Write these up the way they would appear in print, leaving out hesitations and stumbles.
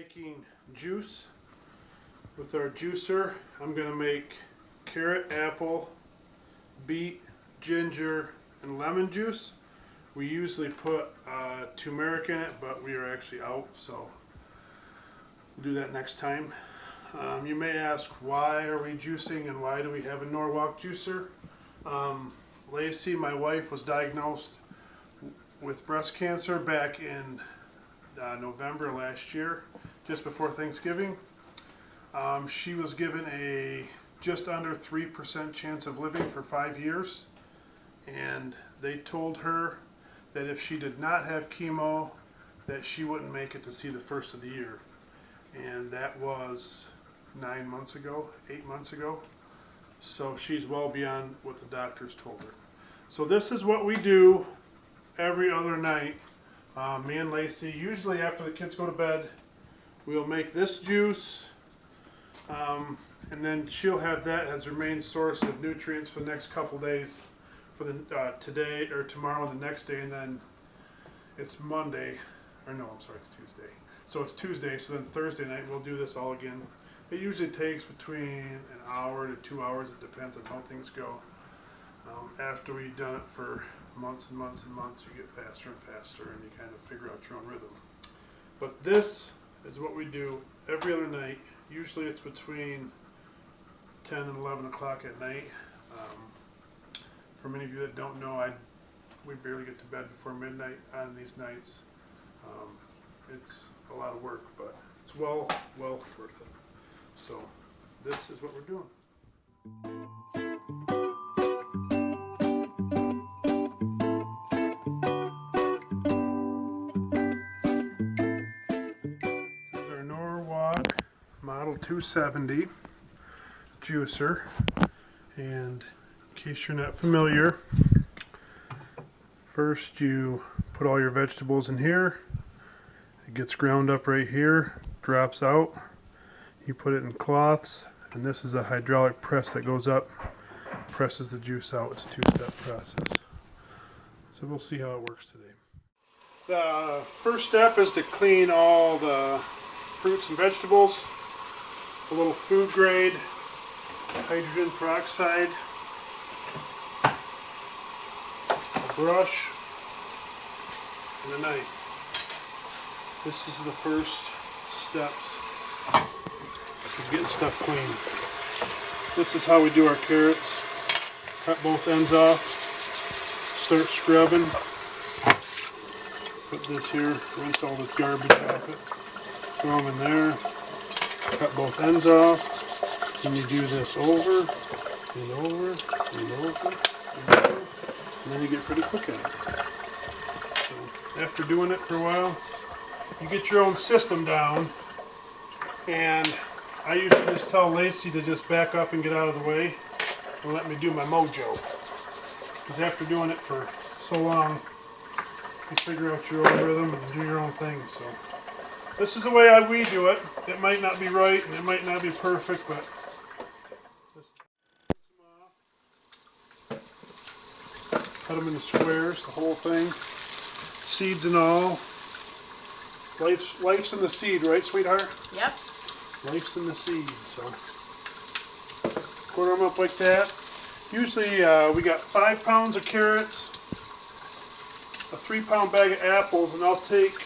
making juice with our juicer. I'm going to make carrot, apple, beet, ginger, and lemon juice. We usually put turmeric in it, but we are actually out, so we'll do that next time. You may ask, why are we juicing and why do we have a Norwalk juicer? Lacey, my wife, was diagnosed with breast cancer back in November last year, just before Thanksgiving. She was given a just under 3% chance of living for 5 years, and they told her that if she did not have chemo, that she wouldn't make it to see the first of the year. And that was 9 months ago, 8 months ago. So she's well beyond what the doctors told her. So this is what we do every other night. Me and Lacey, usually after the kids go to bed, we'll make this juice, and then she'll have that as her main source of nutrients for the next couple days, for the today or tomorrow, the next day, and then it's Monday, or no, I'm sorry, it's Tuesday. So it's Tuesday, so then Thursday night we'll do this all again. It usually takes between an hour to 2 hours. It depends on how things go. After we've done it for months and months and months, you get faster and faster, and you kind of figure out your own rhythm. But this is what we do every other night. Usually it's between 10 and 11 o'clock at night. For many of you that don't know, we barely get to bed before midnight on these nights. It's a lot of work, but it's well worth it. So this is what we're doing. This is our Norwalk Model 270 juicer, and in case you're not familiar, first you put all your vegetables in here. It gets ground up right here, drops out. You put it in cloths, and this is a hydraulic press that goes up, presses the juice out. It's a two-step process. So we'll see how it works today. The first step is to clean all the fruits and vegetables. A little food grade hydrogen peroxide, a brush, and a knife. This is the first step. Is getting stuff clean. This is how we do our carrots. Cut both ends off. Start scrubbing. Put this here. Rinse all this garbage off it. Throw them in there. Cut both ends off. And you do this over and over and over and over. And then you get pretty quick at it. So after doing it for a while, you get your own system down. And I usually just tell Lacey to just back up and get out of the way and let me do my mojo. Because after doing it for so long, you figure out your own rhythm and do your own thing. So this is the way we do it. It might not be right and it might not be perfect, but just cut them into squares, the whole thing, seeds and all. Life's in the seed, right, sweetheart? Yep. Life's in the seed, so quarter them up like that. Usually we got 5 pounds of carrots, a 3-pound bag of apples, and I'll take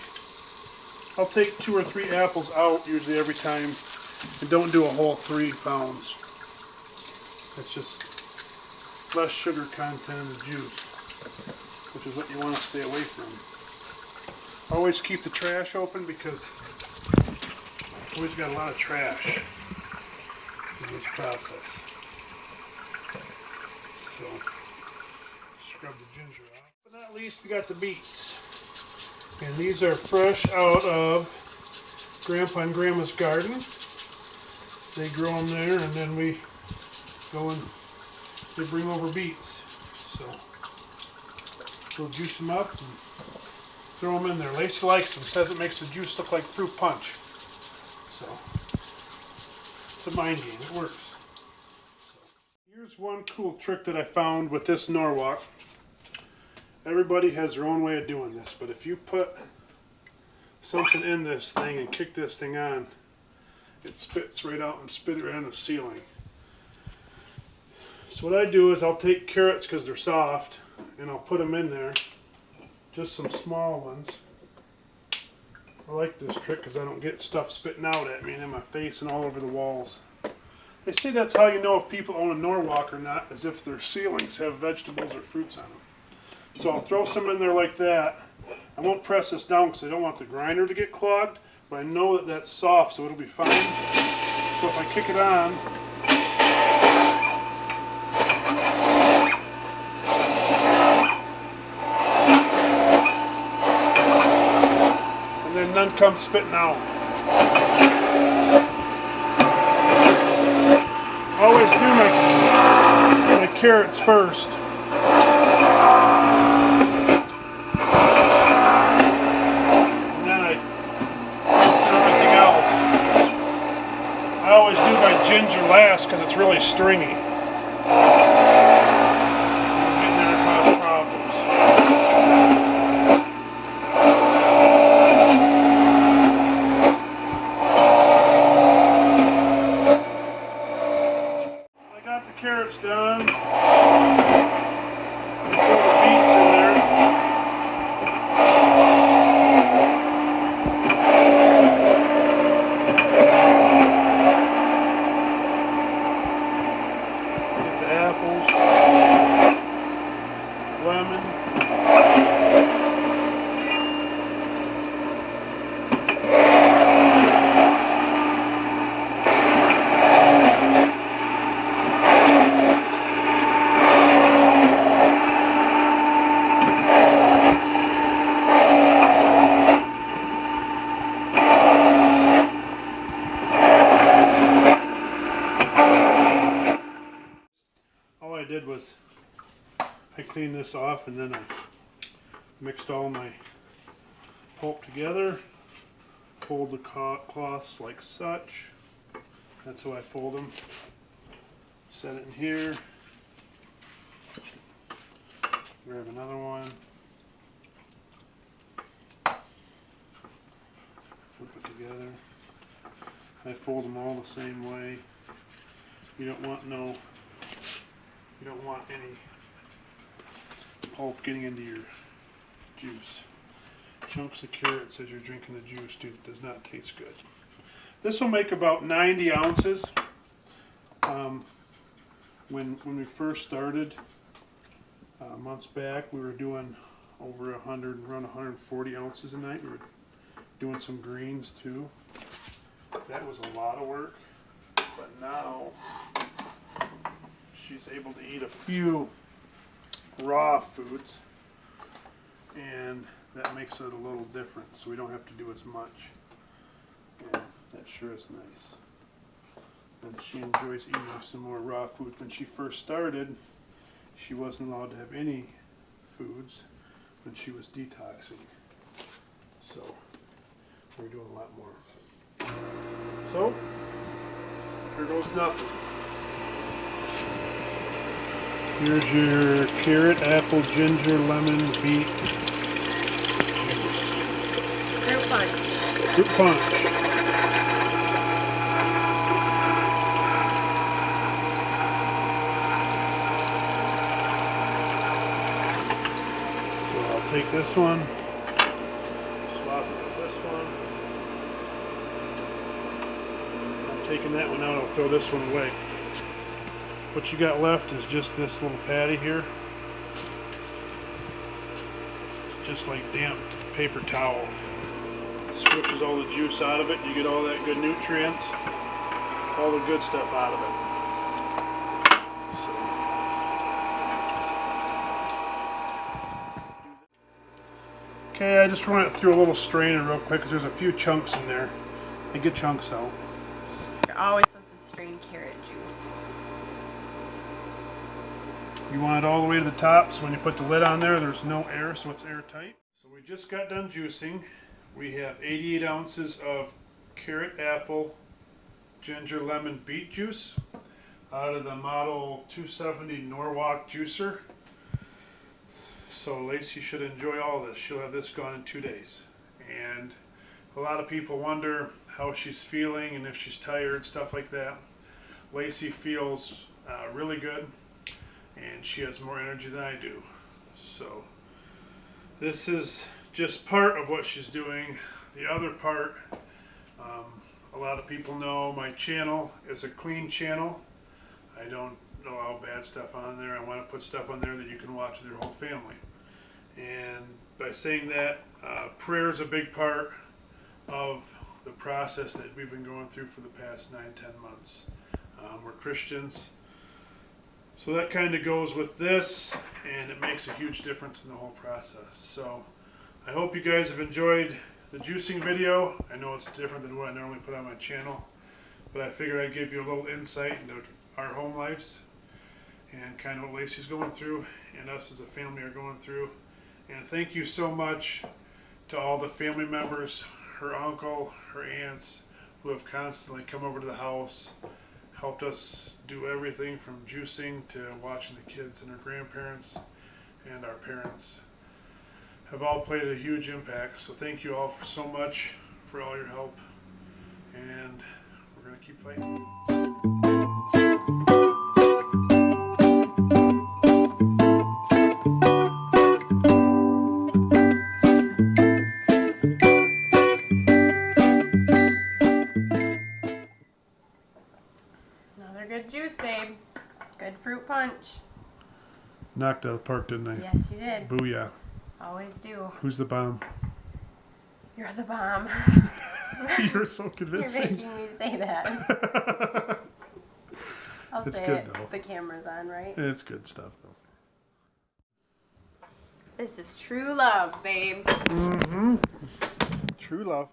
2 or 3 apples out usually every time, and don't do a whole 3 pounds. It's just less sugar content in the juice, which is what you want to stay away from. Always keep the trash open because always got a lot of trash in this process. So, scrub the ginger off. But not least, we got the beets. And these are fresh out of Grandpa and Grandma's garden. They grow them there, and then we go and they bring over beets. So, we'll juice them up and throw them in there. Lacey likes them. Says it makes the juice look like fruit punch. So, it's a mind game. It works. So, here's one cool trick that I found with this Norwalk. Everybody has their own way of doing this, but if you put something in this thing and kick this thing on, it spits right out and spit it right on the ceiling. So what I do is I'll take carrots because they're soft and I'll put them in there, just some small ones. I like this trick because I don't get stuff spitting out at me and in my face and all over the walls. They say that's how you know if people own a Norwalk or not, is if their ceilings have vegetables or fruits on them. So I'll throw some in there like that. I won't press this down because I don't want the grinder to get clogged, but I know that that's soft, so it'll be fine. So if I kick it on, and then none comes spitting out. Always do my carrots first. I always do my ginger last because it's really stringy. I'm getting there to cause problems. I got the carrots done. Throw the beets in there. Lemon. All I did was I cleaned this off and then I mixed all my pulp together, fold the cloths like such. That's how I fold them. Set it in here. Grab another one. Flip it together. I fold them all the same way. You don't want any pulp getting into your juice. Chunks of carrots as you're drinking the juice does not taste good. This will make about 90 ounces. When we first started months back, we were doing over 100, around 140 ounces a night. We were doing some greens too. That was a lot of work, but now she's able to eat a few raw foods, and that makes it a little different, so we don't have to do as much. And that sure is nice. And she enjoys eating some more raw food. When she first started, she wasn't allowed to have any foods when she was detoxing. So we're doing a lot more. So here goes nothing. Here's your carrot, apple, ginger, lemon, beet juice. Fruit punch. Fruit punch. So I'll take this one, swap it with this one. I'm taking that one out, I'll throw this one away. What you got left is just this little patty here. It's just like damp paper towel. Squishes all the juice out of it. You get all that good nutrients, all the good stuff out of it. Okay, I just run it through a little strainer real quick because there's a few chunks in there. They get chunks out. You're always supposed to strain carrot juice. You want it all the way to the top, so when you put the lid on there, there's no air, so it's airtight. So we just got done juicing. We have 88 ounces of carrot, apple, ginger, lemon, beet juice out of the Model 270 Norwalk juicer. So Lacey should enjoy all this. She'll have this gone in 2 days. And A lot of people wonder how she's feeling and if she's tired, stuff like that. Lacey feels really good, and she has more energy than I do. So this is just part of what she's doing. The other part, a lot of people know my channel is a clean channel. I don't allow bad stuff on there. I want to put stuff on there that you can watch with your whole family. And by saying that, prayer is a big part of the process that we've been going through for the past 9-10 months. We're Christians, so that kind of goes with this, and it makes a huge difference in the whole process. So I hope you guys have enjoyed the juicing video. I know it's different than what I normally put on my channel, but I figured I'd give you a little insight into our home lives and kind of what Lacey's going through and us as a family are going through. And thank you so much to all the family members, her uncle, her aunts, who have constantly come over to the house, helped us do everything from juicing to watching the kids, and her grandparents and our parents have all played a huge impact. So thank you all so much for all your help, and we're going to keep fighting. Another good juice, babe. Good fruit punch. Knocked out of the park, didn't I? Yes, you did. Booyah. Always do. Who's the bomb? You're the bomb. You're so convincing. You're making me say that. I'll It's say good, it. though. The camera's on, right? It's good stuff, though. This is true love, babe. Mm-hmm. True love.